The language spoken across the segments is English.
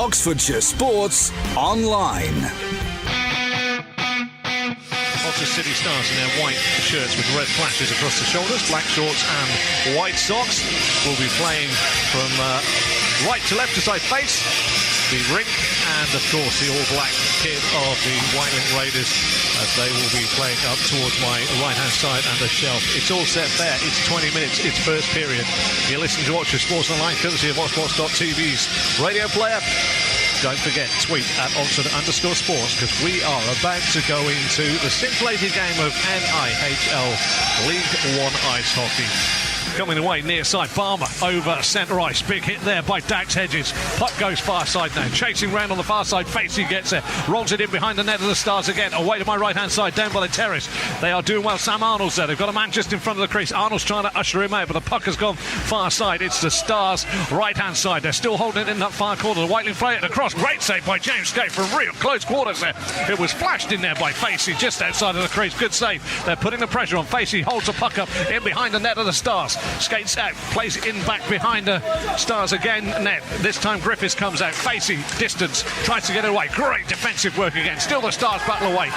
Oxfordshire Sports Online. Oxford City Stars in their white shirts with red flashes across the shoulders, black shorts and white socks, will be playing from right to left as I face the rink, and of course the all-black kit of the Wightlink Raiders as they will be playing up towards my right-hand side and the shelf. It's all set there. It's 20 minutes. It's first period. You're listening to Oxfordshire Sports Online, courtesy of Oxbox.tv's radio player. Don't forget, tweet at Oxford_sports, because we are about to go into the scintillating game of NIHL League One ice hockey. Coming away near side, Barmer over centre ice. Big hit there by Dax Hedges. Puck goes far side now. Chasing round on the far side. Facey gets there. Rolls it in behind the net of the Stars again. Away to my right hand side, down by the terrace. They are doing well. Sam Arnold's there. They've got a man just in front of the crease. Arnold's trying to usher him out, but the puck has gone far side. It's the Stars' right hand side. They're still holding it in that far corner. The Wightlink play it across. Great save by James Skate from real close quarters there. It was flashed in there by Facey just outside of the crease. Good save. They're putting the pressure on. Facey holds the puck up in behind the net of the Stars. Skates out. Plays it in back behind the Stars again. Net. This time Griffiths comes out. Facey, distance, tries to get it away. Great defensive work again. Still the Stars battle away.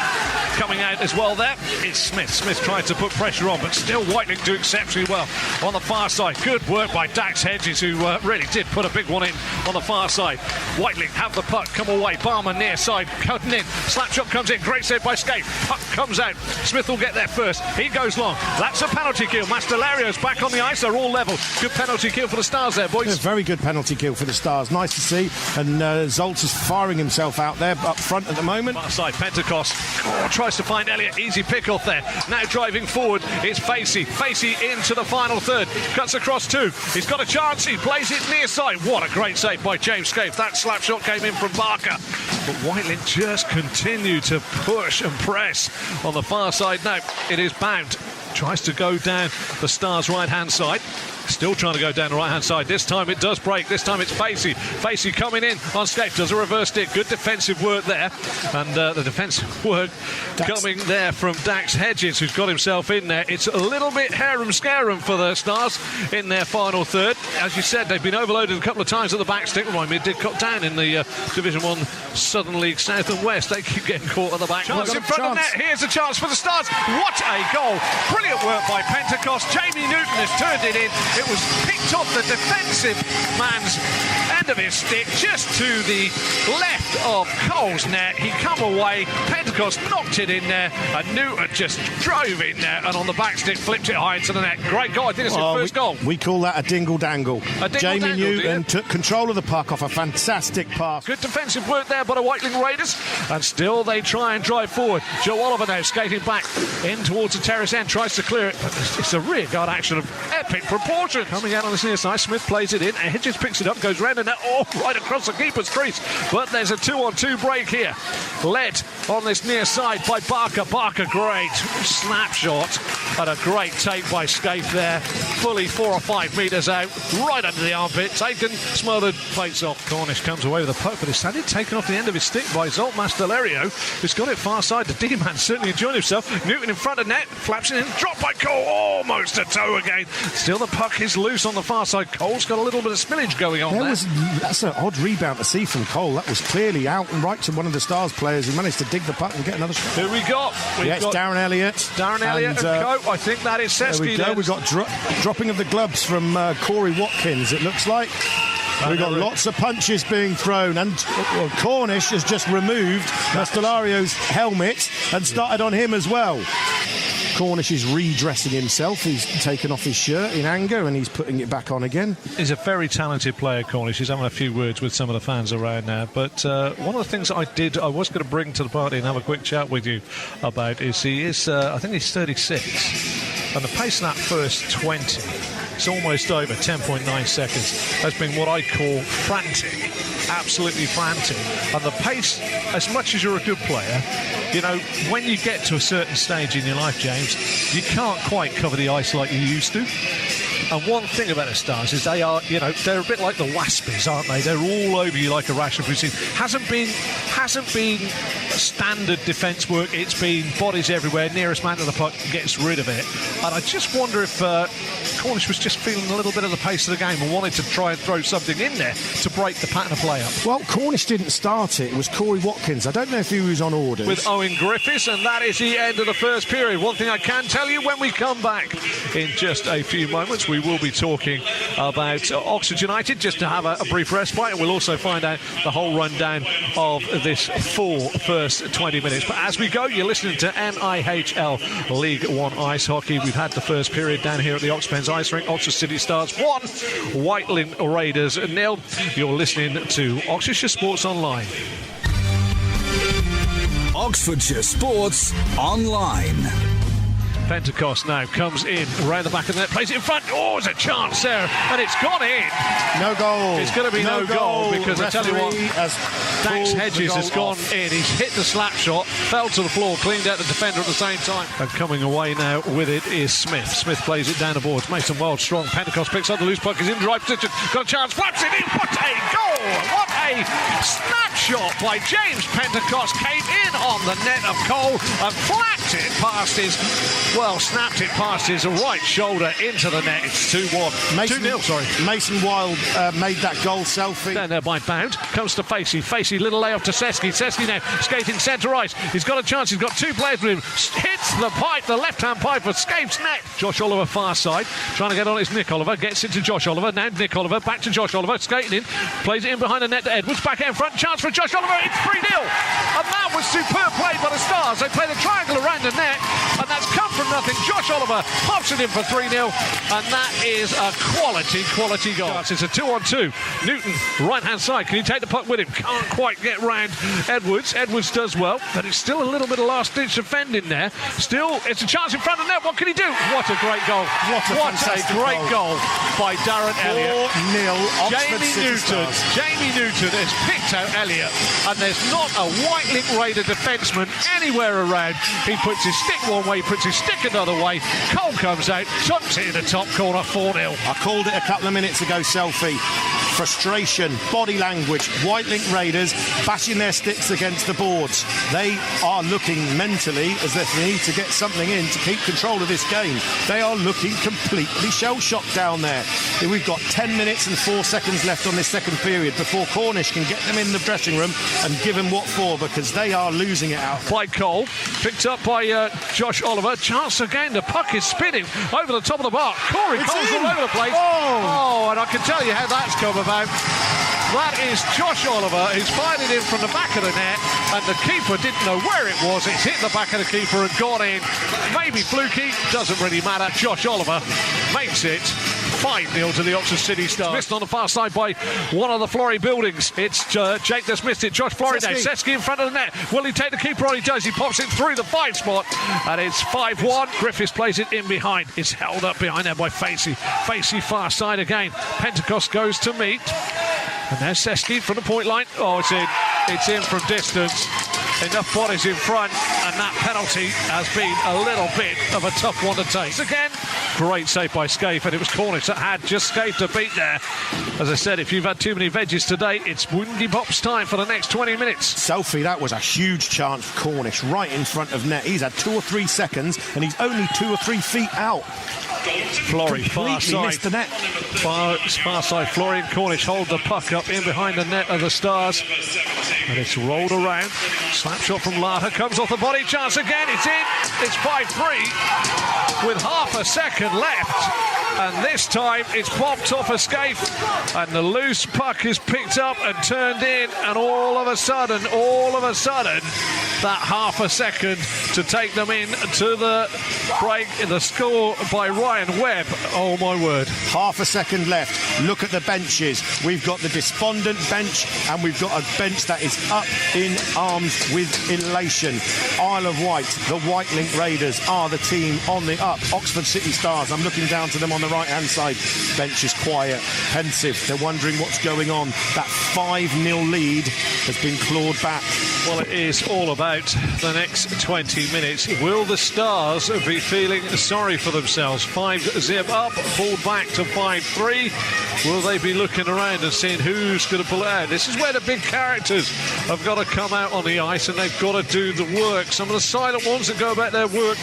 Coming out as well there is Smith. Smith tried to put pressure on, but still Wightlink do exceptionally well on the far side. Good work by Dax Hedges, who really did put a big one in on the far side. Wightlink have the puck, come away. Barmer near side, cutting in. Slap shot comes in. Great save by Skate. Puck comes out. Smith will get there first. He goes long. That's a penalty kill. Mastelario's back on the ice. They're all level. Good penalty kill for the Stars there, boys. A very good penalty kill for the Stars. Nice to see. And Zoltz is firing himself out there up front at the moment. Far side, Pentecost tries to find Elliott. Easy pick off there. Now driving forward, it's Facey. Facey into the final third. Cuts across two. He's got a chance. He plays it near side. What a great save by James Scaife. That slap shot came in from Barker. But Wightlink just continue to push and press on the far side. Now it is Bound. Tries to go down the Stars' right-hand side. Still trying to go down the right-hand side. This time it does break. This time it's Facey. Facey coming in on Skate. Does a reverse stick. Good defensive work there. And the defensive work coming there from Dax Hedges, who's got himself in there. It's a little bit harum-scarum for the Stars in their final third. As you said, they've been overloaded a couple of times at the back stick. Remind me, it did cut down in the Division 1 Southern League South and West. They keep getting caught at the back. Chance in front of net. Here's a chance for the Stars. What a goal. Brilliant work by Pentecost. Jamie Newton has turned it in. It was picked off the defensive man's end of his stick just to the left of Cole's net. He come away. Pentecost knocked it in there, and Newton just drove in there, and on the back stick flipped it high into the net. Great goal. I think it's his first goal. We call that a dingle-dangle. Jamie Newton took control of the puck off a fantastic pass. Good defensive work there by the Wightlink Raiders, and still they try and drive forward. Joe Oliver now skating back in towards the terrace end, tries to clear it. It's a rear guard action of epic proportions. Coming out on this near side, Smith plays it in. Hedges picks it up, goes round the net, right across the keeper's crease. But there's a 2-on-2 break here. Led on this near side by Barker. Barker, great snap shot, and a great take by Skaife there. Fully 4 or 5 metres out, right under the armpit. Taken, smothered, face off. Cornish comes away with a puck, but it's had it taken off the end of his stick by Zolt Mastellario, who's got it far side. The D-man certainly enjoying himself. Newton in front of net, flaps it in, dropped by Cole, almost a toe again. Still the puck is loose on the far side. Cole's got a little bit of spillage going on there. That's an odd rebound to see from Cole. That was clearly out and right to one of the Stars players. He managed to dig the puck and get another shot. Who we got? It's Darren Elliott. Darren Elliott and Co. I think that is Seski. There we go. We've got dropping of the gloves from Corey Watkins, it looks like. We've got lots of punches being thrown, and Cornish has just removed Mastellario's helmet and started on him as well. Cornish is redressing himself. He's taken off his shirt in anger and he's putting it back on again. He's a very talented player, Cornish. He's having a few words with some of the fans around now. But one of the things I was going to bring to the party and have a quick chat with you about is I think he's 36. And the pace in that first 20, it's almost over, 10.9 seconds, has been what I call frantic. Absolutely frantic. And the pace, as much as you're a good player, you know, when you get to a certain stage in your life, James, you can't quite cover the ice like you used to. And one thing about the Stars is they are, they're a bit like the Waspies, aren't they? They're all over you like a rash of routine. Hasn't been standard defence work. It's been bodies everywhere. Nearest man to the puck gets rid of it. And I just wonder if Cornish was just feeling a little bit of the pace of the game and wanted to try and throw something in there to break the pattern of play up. Well, Cornish didn't start it. It was Corey Watkins. I don't know if he was on orders. With Owen Griffiths, and that is the end of the first period. One thing I can tell you, when we come back in just a few moments, we will be talking about Oxford United, just to have a brief respite, and we'll also find out the whole rundown of this full first 20 minutes. But as we go, you're listening to NIHL League One Ice Hockey. We've had the first period down here at the Oxpens Ice Rink. Oxford City Stars 1, Wightlink Raiders 0. You're listening to Oxfordshire Sports Online. Oxfordshire Sports Online. Pentecost now comes in around the back of the net, plays it in front. Oh, there's a chance there, and it's gone in. No goal. It's going to be no goal because I tell you what, Dax Hedges has gone in. He's hit the slap shot, fell to the floor, cleaned out the defender at the same time. And coming away now with it is Smith. Smith plays it down the boards. Mason Wild strong. Pentecost picks up the loose puck. He's in the right position. Got a chance. Flaps it in. What a goal! What a snapshot by James Pentecost. Came in on the net of Cole and flapped it past his... Well, snapped it past his right shoulder into the net. It's 2-1. 2-0, sorry. Mason Wild made that goal. Selfie. Down there by Bound. Comes to Facey. Facey, little layoff to Seski. Seski now skating centre ice. He's got a chance. He's got two players with him. Hits the pipe, the left-hand pipe, but escapes net. Josh Oliver far side. Trying to get on. It's Nick Oliver. Gets into Josh Oliver. Now Nick Oliver. Back to Josh Oliver. Skating in. Plays it in behind the net to Edwards. Back out in front. Chance for Josh Oliver. It's 3-0. And that was superb play by the Stars. They play the triangle around the net. And that's come from nothing. Josh Oliver pops it in for 3-0, and that is a quality goal. It's a 2-on-2. Newton, right-hand side. Can he take the puck with him? Can't quite get round Edwards. Edwards does well, but it's still a little bit of last-ditch defending there. Still, it's a chance in front of the net. What can he do? What a great goal. What a great goal by Darren Elliott. 4-0 Jamie Newton has picked out Elliott, and there's not a Wightlink Raider defenceman anywhere around. He puts his stick one way, he puts his stick another way. Cole comes out, chunks it in the top corner, 4-0. I called it a couple of minutes ago, Selfie. Frustration, body language, Wightlink Raiders bashing their sticks against the boards. They are looking mentally as if they need to get something in to keep control of this game. They are looking completely shell-shocked down there. We've got 10 minutes and 4 seconds left on this second period before Cornish can get them in the dressing room and give them what for, because they are losing it out. By Cole, picked up by Josh Oliver. Chance again, the puck is spinning over the top of the bar. Corey Cole's all over the place. Oh, and I can tell you how that's come about. That is Josh Oliver, who's fired it in from the back of the net, and the keeper didn't know where it was. It's hit the back of the keeper and gone in. Maybe fluky, doesn't really matter. Josh Oliver makes it 5-0 to the Oxford City Stars. Missed on the far side by one of the Flory buildings. It's Jake that's missed it. Josh Flory now. Seski in front of the net. Will he take the keeper on? He does. He pops it through the 5 spot, and it's 5-1. Griffiths plays it in behind. It's held up behind there by Facey. Facey far side again. Pentecost goes to meet. And now Seski from the point line. Oh, it's in. It's in from distance. Enough bodies in front, and that penalty has been a little bit of a tough one to take. Again, great save by Scaife, and it was Cornish that had just Scaife to beat there. As I said, if you've had too many veggies today, it's Windy Bop's time for the next 20 minutes. Selfie, that was a huge chance for Cornish right in front of net. He's had 2 or 3 seconds, and he's only 2 or 3 feet out. Flory, far side. Missed the net. Far side. Flory and Cornish hold the puck up in behind the net of the Stars. And it's rolled around. Slap shot from Lata. Comes off the body. Chance again. It's in. It's 5-3 with half a second left. And this time it's popped off a Scaife. And the loose puck is picked up and turned in. And all of a sudden, that half a second to take them in to the break. The score by Ryan Webb. Oh, my word. Half a second left. Look at the benches. We've got the despondent bench, and we've got a bench that is up in arms with elation. Isle of Wight, the Wightlink Raiders are the team on the up. Oxford City Stars, I'm looking down to them on the the right-hand side bench is quiet, pensive. They're wondering what's going on. That 5-0 lead has been clawed back. Well, it is all about the next 20 minutes. Will the Stars be feeling sorry for themselves? 5-0 up, pulled back to 5-3. Will they be looking around and seeing who's going to pull it out? This is where the big characters have got to come out on the ice, and they've got to do the work. Some of the silent ones that go about their work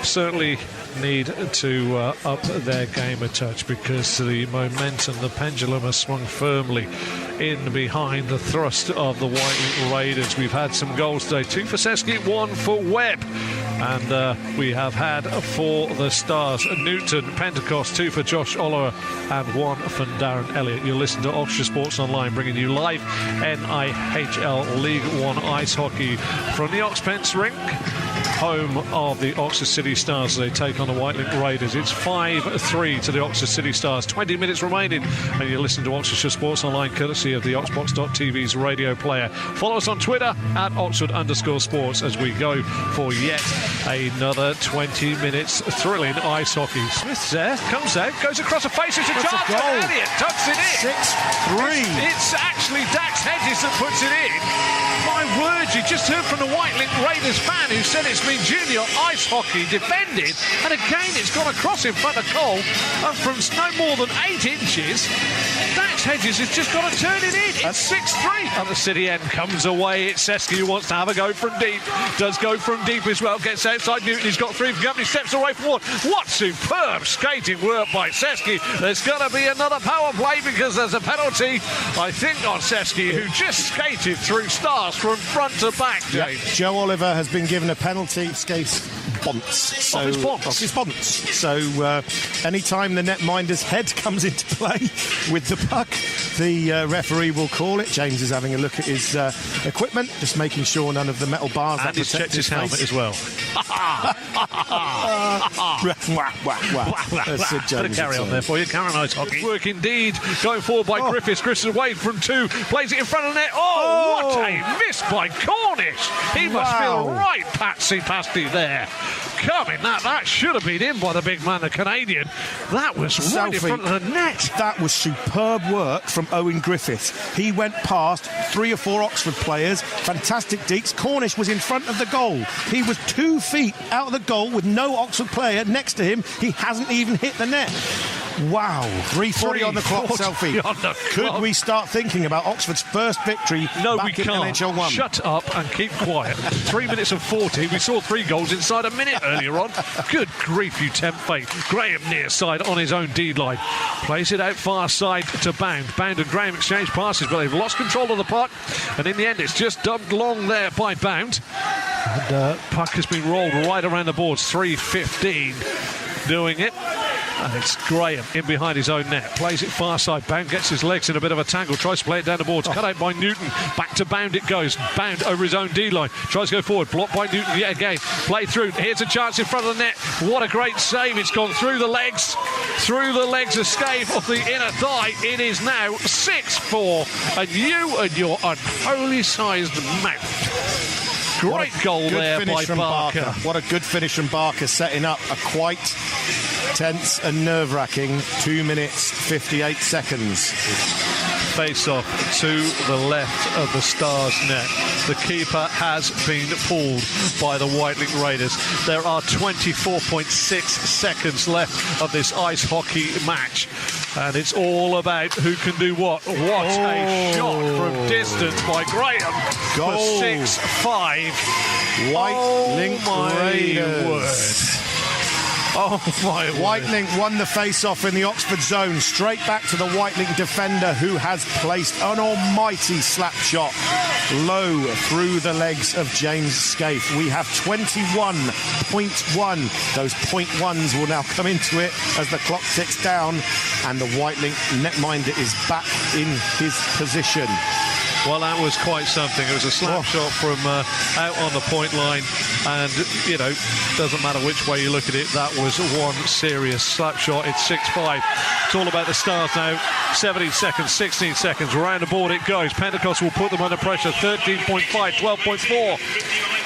certainly need to up their game a touch, because the momentum, the pendulum has swung firmly in behind the thrust of the Wightlink Raiders. We've had some goals today, 2 for Seski, 1 for Webb, and we have had for the Stars Newton, Pentecost, 2 for Josh Oliver and 1 for Darren Elliott. You'll listen to Oxfordshire Sports Online, bringing you live NIHL League 1 ice hockey from the Oxpens rink, home of the Oxford City Stars. They take on the Wightlink Raiders. It's 5-3 to the Oxford City Stars. 20 minutes remaining, and you listen to Oxfordshire Sports Online, courtesy of the Oxbox.tv's radio player. Follow us on Twitter at Oxford_sports as we go for yet another 20 minutes thrilling ice hockey. Smith's there, comes out, goes across the face. It's a chance, and Elliott tucks it in. 6-3. It's actually Dax Hedges that puts it in. My word, you just heard from the Wightlink Raiders fan who said it's been junior ice hockey defended, and again it's gone across in front of Cole, and from no more than 8 inches, Dax Hedges has just got to turn it in. It's 6-3. And the city end comes away. It's Seski who wants to have a go from deep. Does go from deep as well. Gets outside Newton. He's got 3 for company. Steps away from 1. What superb skating work by Seski. There's going to be another power play because there's a penalty, I think, on Seski, who just skated through Stars from front to back, James. Yep. Joe Oliver has been given a penalty. Skates bonce. Off his bonce. So anytime the netminder's head comes into play with the puck, the referee will call it. James is having a look at his equipment, just making sure none of the metal bars and he's checked his helmet as well. That's it, James. Bit of carry on there for you. Karen ice hockey. Work indeed. Going forward by Griffiths. Griffiths away from 2. Plays it in front of the net. What a miss by Cornish. He must feel right patsy-pasty there. Coming, that should have been in by the big man, the Canadian. That was right in front of the net. That was superb work from Owen Griffiths. He went past 3 or 4 Oxford players. Fantastic deeks. Cornish was in front of the goal. He was 2 feet out of the goal with no Oxford player next to him. He hasn't even hit the net. Wow, 3:40 on the clock, Selfie. Could we start thinking about Oxford's first victory back in NHL 1? Shut up and keep quiet. 3 minutes and 40. We saw 3 goals inside a minute earlier on. Good grief, you tempt fate. Graham near side on his own D-line. Plays it out far side to Bound. Bound and Graham exchange passes, but they've lost control of the puck. And in the end, it's just dumped long there by Bound. And puck has been rolled right around the boards. 3:15 doing it. And it's Graham in behind his own net. Plays it far side. Bound gets his legs in a bit of a tangle. Tries to play it down the boards. Cut out by Newton. Back to Bound it goes. Bound over his own D-line. Tries to go forward. Blocked by Newton yet again. Play through. Here's a chance in front of the net. What a great save. It's gone through the legs. Through the legs. Escape of the inner thigh. It is now 6-4. And you and your unholy sized mouth. Great goal there by Barker. What a good finish from Barker, setting up a quite tense and nerve-wracking 2 minutes 58 seconds. Face-off to the left of the Stars net. The keeper has been pulled by the Wightlink Raiders. There are 24.6 seconds left of this ice hockey match. And it's all about who can do what. What a shot from distance by Graham. Goal. For 6-5. Wightlink Raiders. Oh my word. Wightlink won the face-off in the Oxford zone, straight back to the Wightlink defender, who has placed an almighty slap shot low through the legs of James Scaife. We have 21.1. Those .1s will now come into it as the clock ticks down, and the Wightlink netminder is back in his position. Well, that was quite something. It was a slap shot from out on the point line, and, you know, doesn't matter which way you look at it, that was one serious slap shot. It's 6-5. It's all about the Stars now. 17 seconds, 16 seconds. Around the board it goes. Pentecost will put them under pressure. 13.5, 12.4.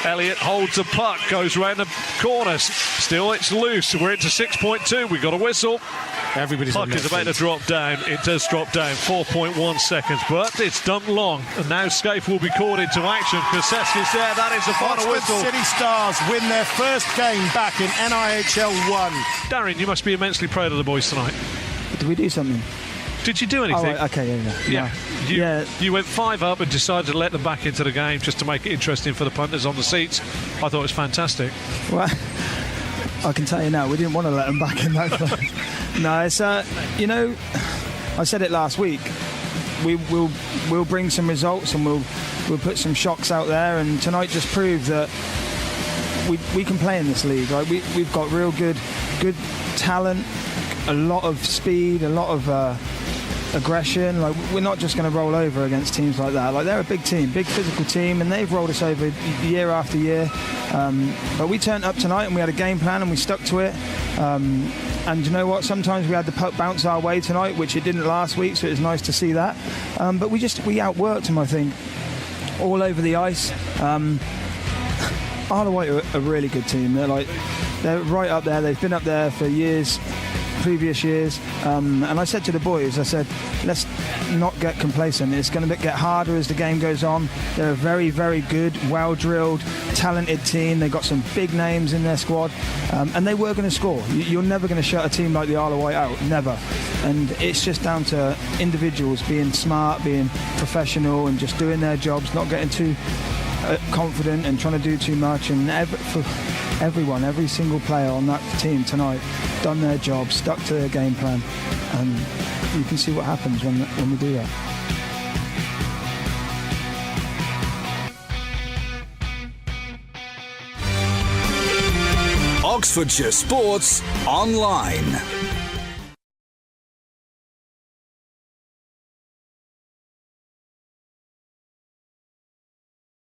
Elliott holds the puck, goes round the corner. Still, it's loose. We're into 6.2. We've got a whistle. Everybody's Puck is about to drop down. It does drop down 4.1 seconds, but it's done long. And now Scaife will be called into action. Koseski's there. That is the final whistle. City Stars win their first game back in NIHL 1. Darren, you must be immensely proud of the boys tonight. Did we do something? Did you do anything? Oh, right, okay, yeah. You went 5 up and decided to let them back into the game just to make it interesting for the punters on the seats. I thought it was fantastic. Well, I can tell you now, we didn't want to let them back in that game. No, it's I said it last week. We'll bring some results and we'll put some shocks out there. And tonight just proved that we can play in this league. Right? We've got real good talent, a lot of speed, a lot of aggression. Like, we're not just going to roll over against teams like that. Like, they're a big team, big physical team, and they've rolled us over year after year. But we turned up tonight and we had a game plan and we stuck to it. And you know what? Sometimes we had the puck bounce our way tonight, which it didn't last week, so it was nice to see that. But we outworked them, I think, all over the ice. Isle of Wight are a really good team. They're right up there. They've been up there for years. Previous years, and I said to the boys, I said, let's not get complacent. It's going to get harder as the game goes on. They're a very, very good, well-drilled, talented team. They've got some big names in their squad, and they were going to score. You're never going to shut a team like the Isle of Wight out, never. And it's just down to individuals being smart, being professional, and just doing their jobs, not getting too confident and trying to do too much. And every single player on that team tonight done their job, stuck to their game plan, and you can see what happens when we do that. Oxfordshire Sports Online.